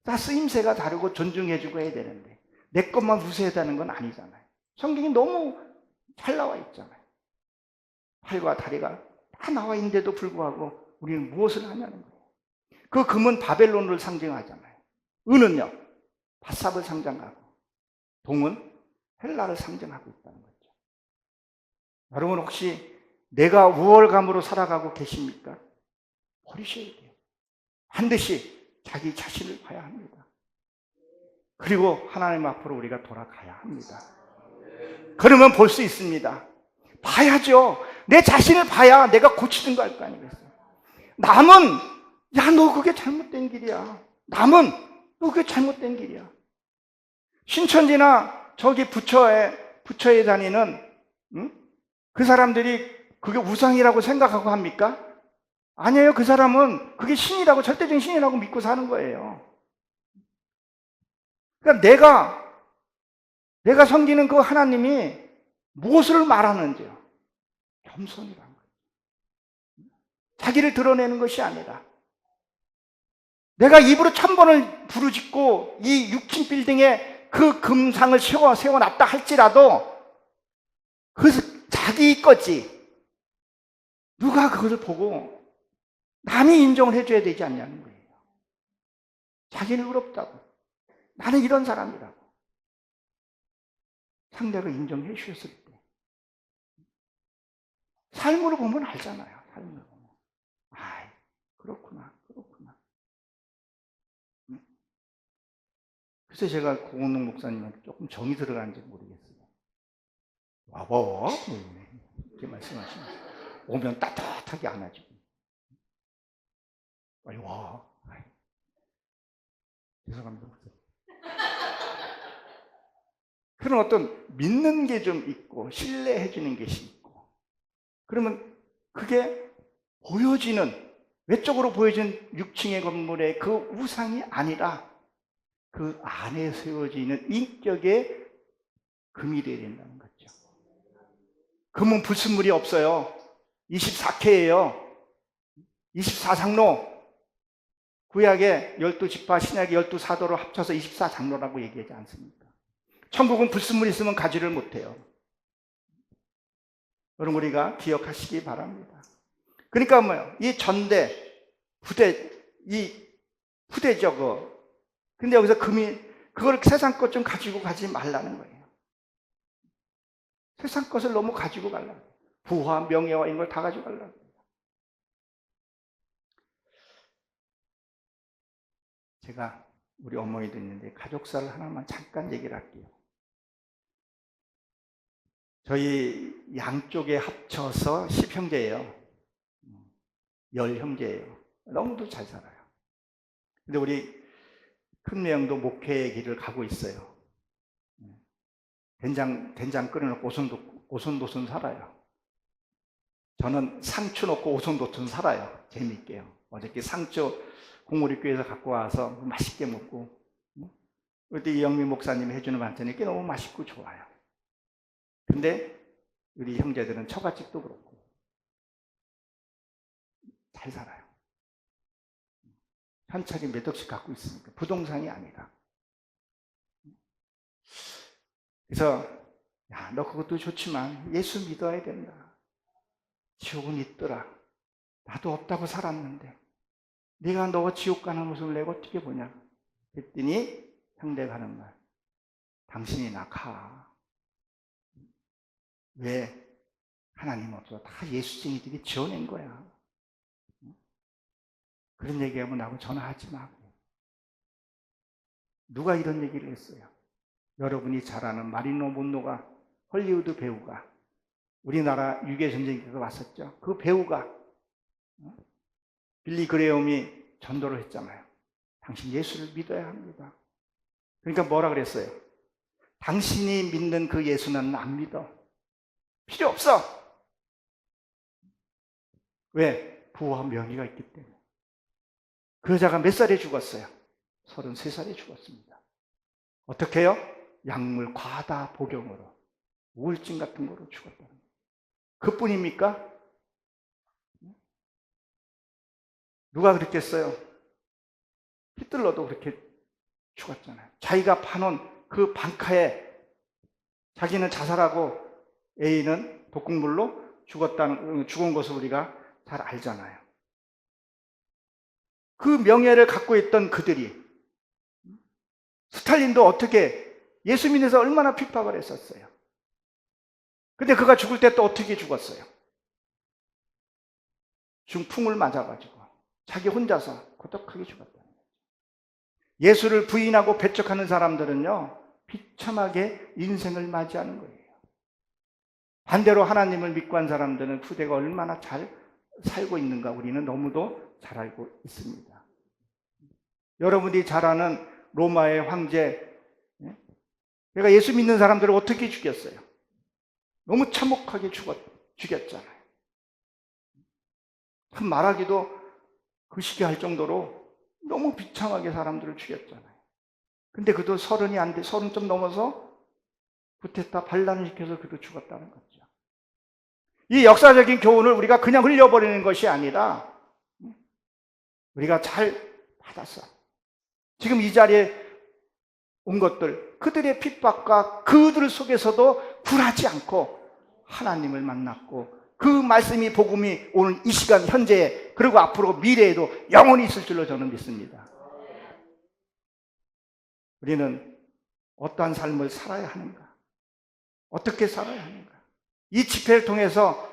다 쓰임새가 다르고 존중해주고 해야 되는데 내 것만 무시해야 되는 건 아니잖아요. 성경이 너무 잘 나와 있잖아요. 팔과 다리가 다 나와 있는데도 불구하고 우리는 무엇을 하냐는 거예요. 그 금은 바벨론을 상징하잖아요. 은은요, 바삽을 상징하고, 동은 헬라를 상징하고 있다는 거죠. 여러분 혹시 내가 우월감으로 살아가고 계십니까? 버리셔야 돼요. 반드시 자기 자신을 봐야 합니다. 그리고 하나님 앞으로 우리가 돌아가야 합니다. 그러면 볼 수 있습니다. 봐야죠. 내 자신을 봐야 내가 고치는 거 할 거 아니겠어요. 남은 야, 너 그게 잘못된 길이야. 남은 너 그게 잘못된 길이야. 신천지나 저기 부처에 다니는 그 사람들이 그게 우상이라고 생각하고 합니까? 아니에요. 그 사람은 그게 신이라고, 절대적인 신이라고 믿고 사는 거예요. 그러니까 내가 섬기는 그 하나님이 무엇을 말하는지요? 겸손이라는 거예요. 자기를 드러내는 것이 아니라, 내가 입으로 1000번을 부르짖고 이 6층 빌딩에 그 금상을 세워놨다 할지라도 그 자기 거지. 누가 그것을 보고 남이 인정을 해줘야 되지 않냐는 거예요. 자기는 의롭다고, 나는 이런 사람이라고 상대가 인정해 주셨을 때, 삶으로 보면 알잖아요. 삶으로 보면, 아, 그렇구나. 그래서 제가 고은웅 목사님한테 조금 정이 들어가는지 모르겠어요. 와봐, 이렇게 말씀하시면서 오면 따뜻하게 안아주고, 빨리 와. 죄송합니다. 그런 어떤 믿는 게 좀 있고 신뢰해 주는 것이 있고, 그러면 그게 보여지는, 외적으로 보여지는 6층의 건물의 그 우상이 아니라 그 안에 세워지는 인격의 금이 되어야 된다는 거죠. 금은 불순물이 없어요. 24K예요. 24장로. 구약의 12지파, 신약의 12사도를 합쳐서 24장로라고 얘기하지 않습니까? 천국은 불순물이 있으면 가지를 못해요. 여러분 우리가 기억하시기 바랍니다. 그러니까 뭐예요? 이 전대, 부대, 이 후대죠. 근데 여기서 금이, 그걸 세상 것 좀 가지고 가지 말라는 거예요. 세상 것을 너무 가지고 가려고. 부와 명예와 이런 걸 다 가지고 가려고. 제가 우리 어머니도 있는데 가족사를 하나만 잠깐 얘기를 할게요. 저희 양쪽에 합쳐서 10형제예요. 10형제예요. 너무도 잘 살아요. 근데 우리 큰매형도 목회의 길을 가고 있어요. 된장 끓여놓고 오손도손 살아요. 저는 상추 넣고 오손도손 살아요. 재미있게요. 어저께 상추 공우리교회에서 갖고 와서 맛있게 먹고, 그때 이영민 목사님이 해주는 반찬이 꽤 너무 맛있고 좋아요. 근데 우리 형제들은 처갓집도 그렇고 잘 살아요. 현찰이 몇 억씩 갖고 있으니까, 부동산이 아니라. 그래서 야, 너 그것도 좋지만 예수 믿어야 된다. 지옥은 있더라. 나도 없다고 살았는데 네가 너가 지옥 가는 모습을 내가 어떻게 보냐. 그랬더니 형제가 하는 말, 당신이나 가. 왜? 하나님 없어. 다 예수쟁이들이 지어낸 거야. 그런 얘기하면 나하고 전화하지 마. 누가 이런 얘기를 했어요? 여러분이 잘 아는 마릴로 몬로가, 헐리우드 배우가, 우리나라 유괴전쟁에서 왔었죠. 그 배우가, 빌리 그레엄이 전도를 했잖아요. 당신 예수를 믿어야 합니다. 그러니까 뭐라 그랬어요? 당신이 믿는 그 예수는 안 믿어. 필요 없어. 왜? 부와 명예가 있기 때문에. 그 여자가 몇 살에 죽었어요? 33살에 죽었습니다. 어떻게 해요? 약물 과다 복용으로, 우울증 같은 거로 죽었다는 거예요. 그뿐입니까? 누가 그랬겠어요? 히틀러도 그렇게 죽었잖아요. 자기가 파놓은 그 방카에 자기는 자살하고 A는 독극물로 죽은 것을 우리가 잘 알잖아요. 그 명예를 갖고 있던 그들이, 스탈린도 어떻게 예수 믿어서 얼마나 핍박을 했었어요. 근데 그가 죽을 때 또 어떻게 죽었어요? 중풍을 맞아가지고 자기 혼자서 고독하게 죽었다는 거죠. 예수를 부인하고 배척하는 사람들은요, 비참하게 인생을 맞이하는 거예요. 반대로 하나님을 믿고 한 사람들은 후대가 얼마나 잘 살고 있는가 우리는 너무도 잘 알고 있습니다. 여러분이 잘 아는 로마의 황제, 내가 예수 믿는 사람들을 어떻게 죽였어요? 너무 참혹하게 죽였잖아요. 참 말하기도 그시기 할 정도로 너무 비참하게 사람들을 죽였잖아요. 근데 그도 30이 안 돼, 30 좀 넘어서 구테타 반란을 시켜서 그도 죽었다는 거죠. 이 역사적인 교훈을 우리가 그냥 흘려버리는 것이 아니라 우리가 잘 받았어. 지금 이 자리에 온 것들, 그들의 핍박과 그들 속에서도 굴하지 않고 하나님을 만났고 그 말씀이 복음이 오늘 이 시간 현재에 그리고 앞으로 미래에도 영원히 있을 줄로 저는 믿습니다. 우리는 어떠한 삶을 살아야 하는가? 어떻게 살아야 하는가? 이 집회를 통해서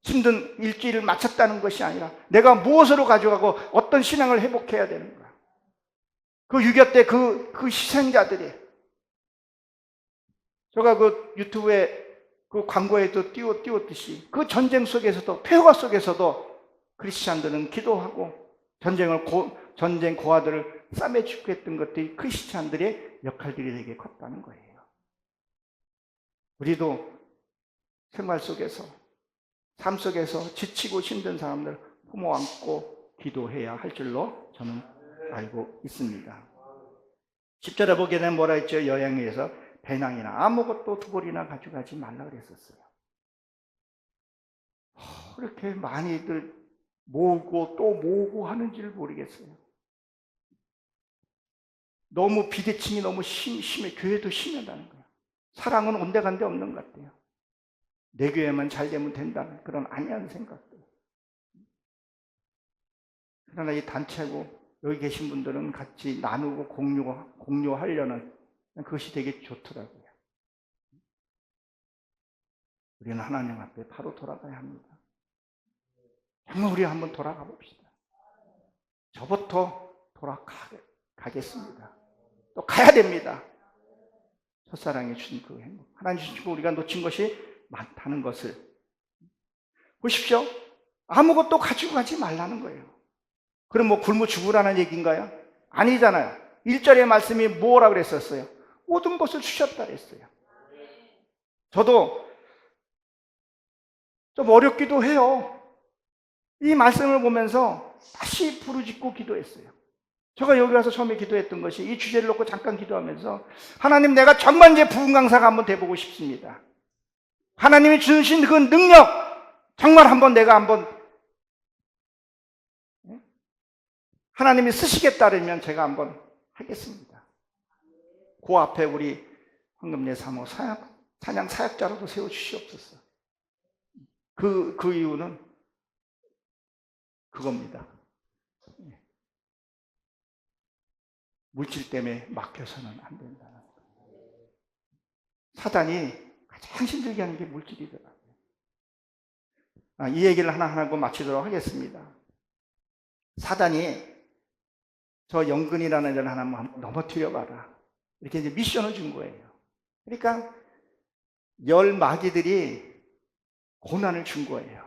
힘든 일주일을 마쳤다는 것이 아니라 내가 무엇으로 가져가고 어떤 신앙을 회복해야 되는가? 그 6.25 때 그 희생자들이, 제가 그 유튜브에 그 광고에도 띄웠듯이 그 전쟁 속에서도, 폐허 속에서도 크리스찬들은 기도하고 전쟁 고아들을 쌈에 죽게 했던 것들이 크리스찬들의 역할들이 되게 컸다는 거예요. 우리도 생활 속에서, 삶 속에서 지치고 힘든 사람들 품어 안고 기도해야 할 줄로 저는 알고 있습니다. 10절에 보게 되면 뭐라 했죠? 여행에서 배낭이나 아무것도 두 벌이나 가져가지 말라 그랬었어요. 그렇게 많이들 모으고 또 모으고 하는지를 모르겠어요. 너무 비대칭이 너무 심해. 교회도 심하다는 거예요. 사랑은 온데간데 없는 것 같아요. 내 교회만 잘 되면 된다는 그런 안이한 생각들. 그러나 이 단체고 여기 계신 분들은 같이 나누고 공유하려는 그것이 되게 좋더라고요. 우리는 하나님 앞에 바로 돌아가야 합니다. 정말 우리 한번 돌아가 봅시다. 저부터 돌아가겠습니다. 또 가야 됩니다. 첫사랑이 주신 그 행복, 하나님 주시고 우리가 놓친 것이 많다는 것을 보십시오. 아무것도 가지고 가지 말라는 거예요. 그럼 뭐 굶어 죽으라는 얘기인가요? 아니잖아요. 1절의 말씀이 뭐라 그랬었어요? 모든 것을 주셨다 그랬어요. 저도 좀 어렵기도 해요. 이 말씀을 보면서 다시 부르짖고 기도했어요. 제가 여기 와서 처음에 기도했던 것이 이 주제를 놓고 잠깐 기도하면서 하나님, 내가 정말 이제 부흥 강사가 한번 돼보고 싶습니다. 하나님이 주신 그 능력 정말 내가 한번 하나님이 쓰시겠다면 제가 한번 하겠습니다. 그 앞에 우리 황금례 사모 찬양 사역자로도 세워주시옵소서. 그 이유는 그겁니다. 물질 때문에 막혀서는 안 된다는 거예요. 사단이 가장 힘들게 하는 게 물질이더라고요. 이 얘기를 하나 하고 마치도록 하겠습니다. 사단이 저 영근이라는 애를 하나 넘어뜨려 봐라. 이렇게 이제 미션을 준 거예요. 그러니까 열 마귀들이 고난을 준 거예요.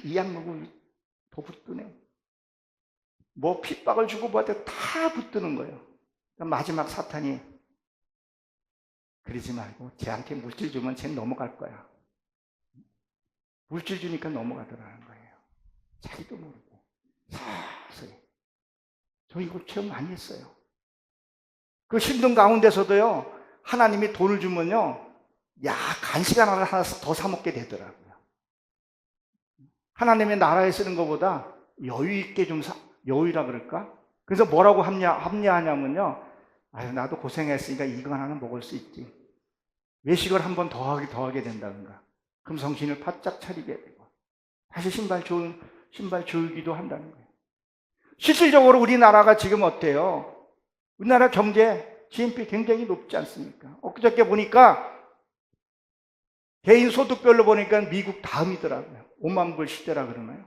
이 약 먹으면 더 붙드네. 뭐 핍박을 주고 뭐하든 다 붙드는 거예요. 그러니까 마지막 사탄이 그러지 말고 쟤한테 물질 주면 쟤는 넘어갈 거야. 물질 주니까 넘어가더라는 거예요. 자기도 모르고 서서히. 저 이거 체험 많이 했어요. 그 힘든 가운데서도요, 하나님이 돈을 주면요, 간식 하나 더 사 먹게 되더라고요. 하나님의 나라에 쓰는 것보다 여유 있게 좀 여유라 그럴까? 그래서 뭐라고 합리하냐면요, 나도 고생했으니까 이거 하나는 먹을 수 있지. 외식을 한 번 더 하게 된다든가. 그럼 정신을 바짝 차리게 되고 다시 신발 조이기도 한다는 거예요. 실질적으로 우리나라가 지금 어때요? 우리나라 경제, GNP 굉장히 높지 않습니까? 엊그저께 보니까 개인 소득별로 보니까 미국 다음이더라고요. 5만 불 시대라 그러나요?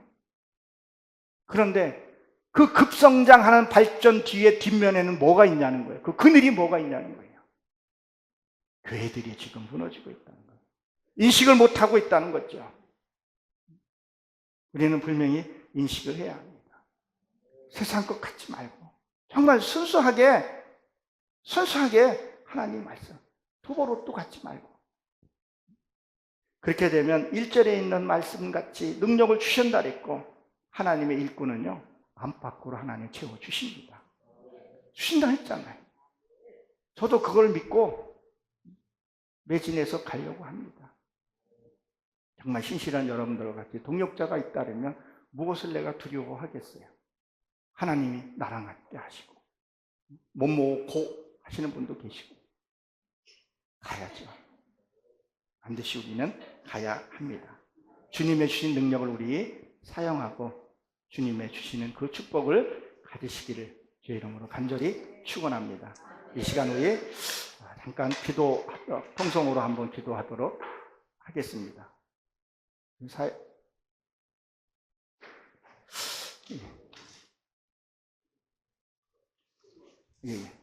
그런데 그 급성장하는 발전 뒤에 뒷면에는 뭐가 있냐는 거예요. 그 그늘이 뭐가 있냐는 거예요. 교회들이 지금 무너지고 있다는 거예요. 인식을 못하고 있다는 거죠. 우리는 분명히 인식을 해야 합니다. 세상 것 같지 말고 정말 순수하게 하나님 말씀 두보로또 갖지 말고, 그렇게 되면 1절에 있는 말씀같이 능력을 주신다 그랬고, 하나님의 일꾼은요 안팎으로 하나님 채워주십니다. 주신다 했잖아요. 저도 그걸 믿고 매진해서 가려고 합니다. 정말 신실한 여러분들과 같이 동력자가 있다면 무엇을 내가 두려워하겠어요? 하나님이 나랑 함께 하시고 못모고 하시는 분도 계시고 가야죠. 반드시 우리는 가야 합니다. 주님의 주신 능력을 우리 사용하고 주님의 주시는 그 축복을 가지시기를 주의 이름으로 간절히 축원합니다. 이 시간 후에 잠깐 통성으로 한번 기도하도록 하겠습니다. 예.